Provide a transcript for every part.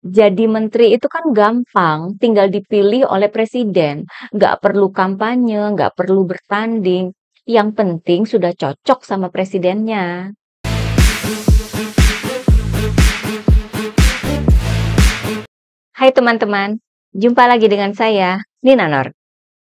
Jadi menteri itu kan gampang, tinggal dipilih oleh presiden. Nggak perlu kampanye, nggak perlu bertanding. Yang penting sudah cocok sama presidennya. Hai teman-teman, jumpa lagi dengan saya, Nina Nur.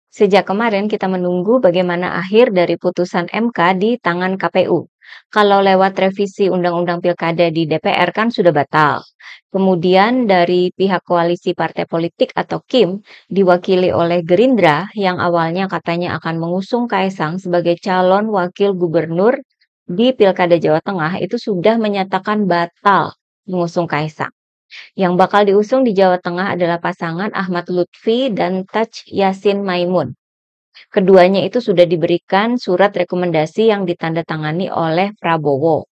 Sejak kemarin kita menunggu bagaimana akhir dari putusan MK di tangan KPU. Kalau lewat revisi Undang-Undang Pilkada di DPR kan sudah batal. Kemudian dari pihak koalisi partai politik atau KIM diwakili oleh Gerindra yang awalnya katanya akan mengusung Kaisang sebagai calon wakil gubernur di Pilkada Jawa Tengah itu sudah menyatakan batal mengusung Kaisang. Yang bakal diusung di Jawa Tengah adalah pasangan Ahmad Lutfi dan Taj Yassin Maimun. Keduanya itu sudah diberikan surat rekomendasi yang ditandatangani oleh Prabowo.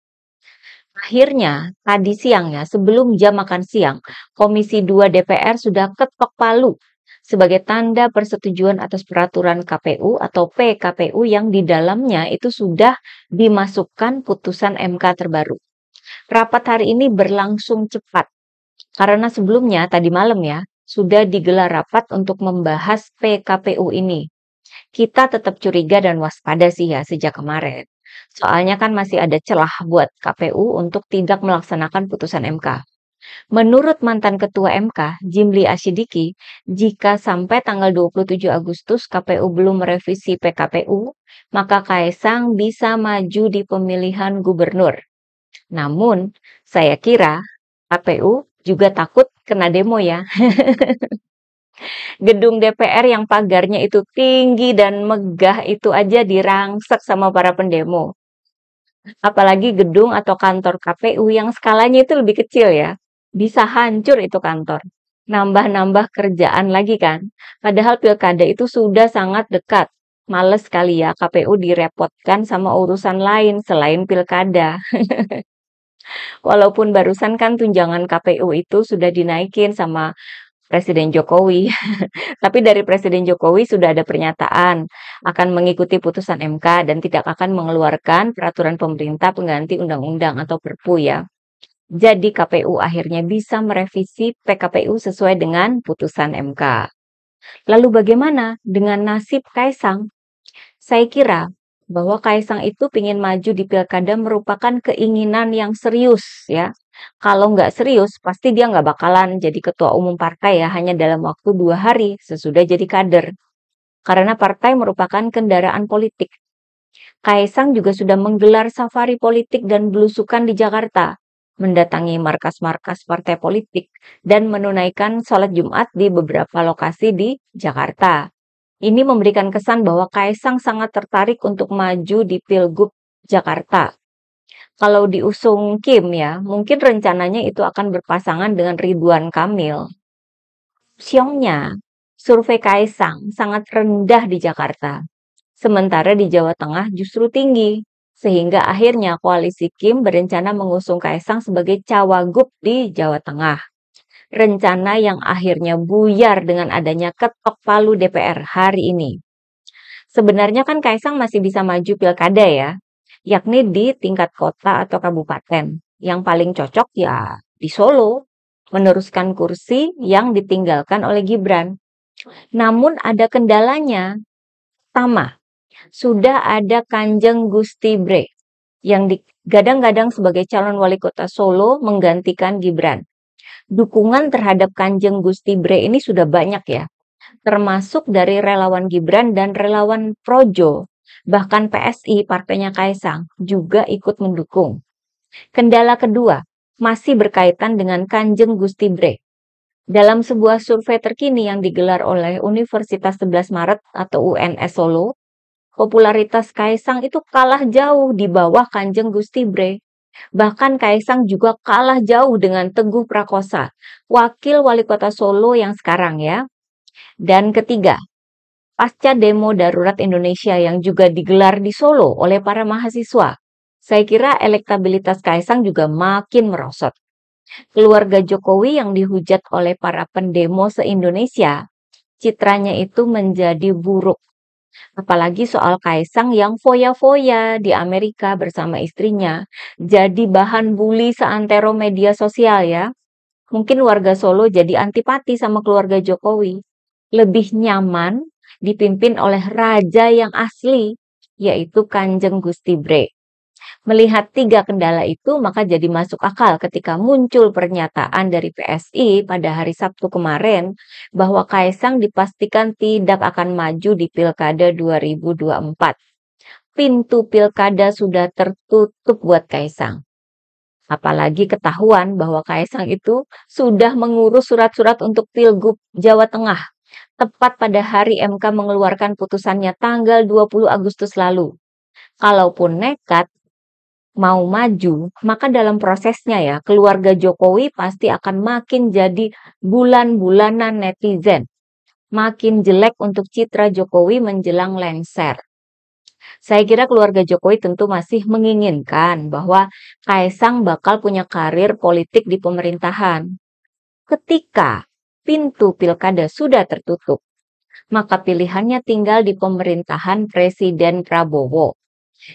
Akhirnya, tadi siangnya sebelum jam makan siang, Komisi 2 DPR sudah ketok palu sebagai tanda persetujuan atas peraturan KPU atau PKPU yang di dalamnya itu sudah dimasukkan putusan MK terbaru. Rapat hari ini berlangsung cepat karena sebelumnya tadi malam ya sudah digelar rapat untuk membahas PKPU ini. Kita tetap curiga dan waspada sih ya sejak kemarin. Soalnya kan masih ada celah buat KPU untuk tidak melaksanakan putusan MK. Menurut mantan ketua MK, Jimli Asyidiki, jika sampai tanggal 27 Agustus KPU belum merevisi PKPU, maka Kaisang bisa maju di pemilihan gubernur. Namun, saya kira KPU juga takut kena demo ya. Gedung DPR yang pagarnya itu tinggi dan megah itu aja dirangsek sama para pendemo. Apalagi gedung atau kantor KPU yang skalanya itu lebih kecil ya. Bisa hancur itu kantor. Nambah-nambah kerjaan lagi kan. Padahal pilkada itu sudah sangat dekat. Males kali ya KPU direpotkan sama urusan lain selain pilkada. Walaupun barusan kan tunjangan KPU itu sudah dinaikin sama Presiden Jokowi. Tapi dari Presiden Jokowi sudah ada pernyataan akan mengikuti putusan MK dan tidak akan mengeluarkan peraturan pemerintah pengganti undang-undang atau Perpu ya. Jadi KPU akhirnya bisa merevisi PKPU sesuai dengan putusan MK. Lalu bagaimana dengan nasib Kaisang? Saya kira bahwa Kaisang itu ingin maju di pilkada merupakan keinginan yang serius ya. Kalau nggak serius, pasti dia nggak bakalan jadi ketua umum partai ya, hanya dalam waktu 2 hari sesudah jadi kader. Karena partai merupakan kendaraan politik. Kaisang juga sudah menggelar safari politik dan belusukan di Jakarta, mendatangi markas-markas partai politik, dan menunaikan sholat Jumat di beberapa lokasi di Jakarta. Ini memberikan kesan bahwa Kaisang sangat tertarik untuk maju di Pilgub Jakarta. Kalau diusung Kim ya, mungkin rencananya itu akan berpasangan dengan Ridwan Kamil. Siongnya, survei Kaisang sangat rendah di Jakarta. Sementara di Jawa Tengah justru tinggi. Sehingga akhirnya koalisi Kim berencana mengusung Kaisang sebagai cawagup di Jawa Tengah. Rencana yang akhirnya buyar dengan adanya ketok palu DPR hari ini. Sebenarnya kan Kaisang masih bisa maju pilkada ya, yakni di tingkat kota atau kabupaten. Yang paling cocok ya di Solo, meneruskan kursi yang ditinggalkan oleh Gibran. Namun ada kendalanya. Pertama, sudah ada Kanjeng Gusti Bre yang digadang-gadang sebagai calon wali kota Solo menggantikan Gibran. Dukungan terhadap Kanjeng Gusti Bre ini sudah banyak ya, termasuk dari relawan Gibran dan relawan Projo. Bahkan PSI, partainya Kaisang, juga ikut mendukung. Kendala kedua, masih berkaitan dengan Kanjeng Gusti Bre. Dalam sebuah survei terkini yang digelar oleh Universitas 11 Maret atau UNS Solo, popularitas Kaisang itu kalah jauh di bawah Kanjeng Gusti Bre. Bahkan Kaisang juga kalah jauh dengan Teguh Prakosa, wakil wali kota Solo yang sekarang ya. Dan ketiga, pasca demo darurat Indonesia yang juga digelar di Solo oleh para mahasiswa, saya kira elektabilitas Kaisang juga makin merosot. Keluarga Jokowi yang dihujat oleh para pendemo se-Indonesia, citranya itu menjadi buruk. Apalagi soal Kaisang yang foya-foya di Amerika bersama istrinya, jadi bahan bully seantero media sosial ya. Mungkin warga Solo jadi antipati sama keluarga Jokowi. Lebih nyaman dipimpin oleh raja yang asli, yaitu Kanjeng Gusti Bre. Melihat tiga kendala itu, maka jadi masuk akal ketika muncul pernyataan dari PSI pada hari Sabtu kemarin bahwa Kaisang dipastikan tidak akan maju di Pilkada 2024. Pintu pilkada sudah tertutup buat Kaisang. Apalagi ketahuan bahwa Kaisang itu sudah mengurus surat-surat untuk Pilgub Jawa Tengah, tepat pada hari MK mengeluarkan putusannya tanggal 20 Agustus lalu. Kalaupun nekat mau maju, maka dalam prosesnya ya, keluarga Jokowi pasti akan makin jadi bulan-bulanan netizen. Makin jelek untuk citra Jokowi menjelang lengser. Saya kira keluarga Jokowi tentu masih menginginkan bahwa Kaisang bakal punya karir politik di pemerintahan. Ketika pintu pilkada sudah tertutup, maka pilihannya tinggal di pemerintahan Presiden Prabowo.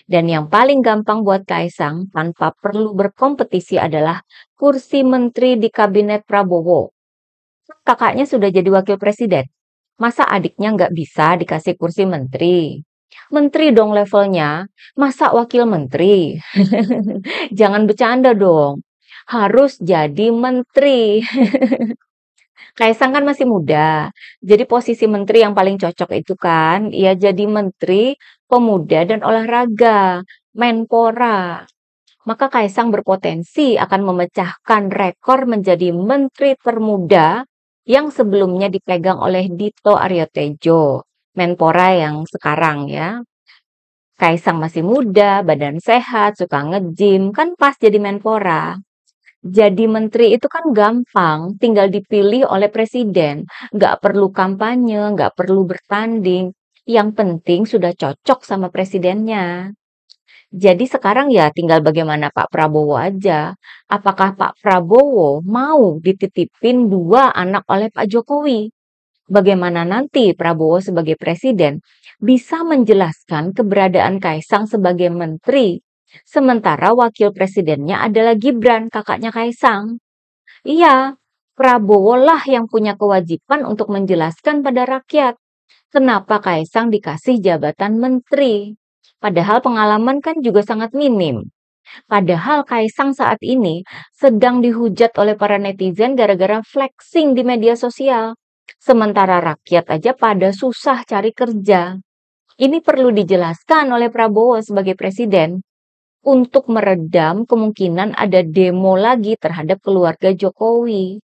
Dan yang paling gampang buat Kaisang tanpa perlu berkompetisi adalah kursi menteri di kabinet Prabowo. Kakaknya sudah jadi wakil presiden. Masa adiknya nggak bisa dikasih kursi menteri? Menteri dong levelnya, masa wakil menteri? Jangan bercanda dong. Harus jadi menteri. Kaisang kan masih muda. Jadi posisi menteri yang paling cocok itu kan, ya jadi menteri pemuda dan olahraga, Menpora. Maka Kaisang berpotensi akan memecahkan rekor menjadi menteri termuda yang sebelumnya dipegang oleh Dito Aryo Tejo, Menpora yang sekarang ya. Kaisang masih muda, badan sehat, suka nge-gym, kan pas jadi Menpora. Jadi menteri itu kan gampang, tinggal dipilih oleh presiden. Nggak perlu kampanye, nggak perlu bertanding. Yang penting sudah cocok sama presidennya. Jadi sekarang ya tinggal bagaimana Pak Prabowo aja. Apakah Pak Prabowo mau dititipin dua anak oleh Pak Jokowi? Bagaimana nanti Prabowo sebagai presiden bisa menjelaskan keberadaan Kaisang sebagai menteri, sementara wakil presidennya adalah Gibran, kakaknya Kaisang. Iya, Prabowo lah yang punya kewajiban untuk menjelaskan pada rakyat kenapa Kaisang dikasih jabatan menteri. Padahal pengalaman kan juga sangat minim. Padahal Kaisang saat ini sedang dihujat oleh para netizen gara-gara flexing di media sosial. Sementara rakyat aja pada susah cari kerja. Ini perlu dijelaskan oleh Prabowo sebagai presiden untuk meredam kemungkinan ada demo lagi terhadap keluarga Jokowi.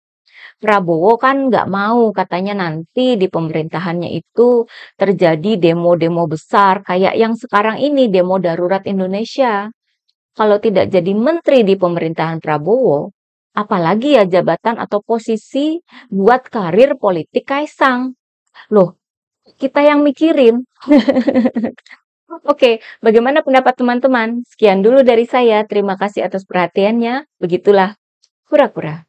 Prabowo kan nggak mau katanya nanti di pemerintahannya itu terjadi demo-demo besar kayak yang sekarang ini demo darurat Indonesia. Kalau tidak jadi menteri di pemerintahan Prabowo, apalagi ya jabatan atau posisi buat karir politik Kaisang. Loh, kita yang mikirin. Oke, bagaimana pendapat teman-teman? Sekian dulu dari saya. Terima kasih atas perhatiannya. Begitulah kura-kura.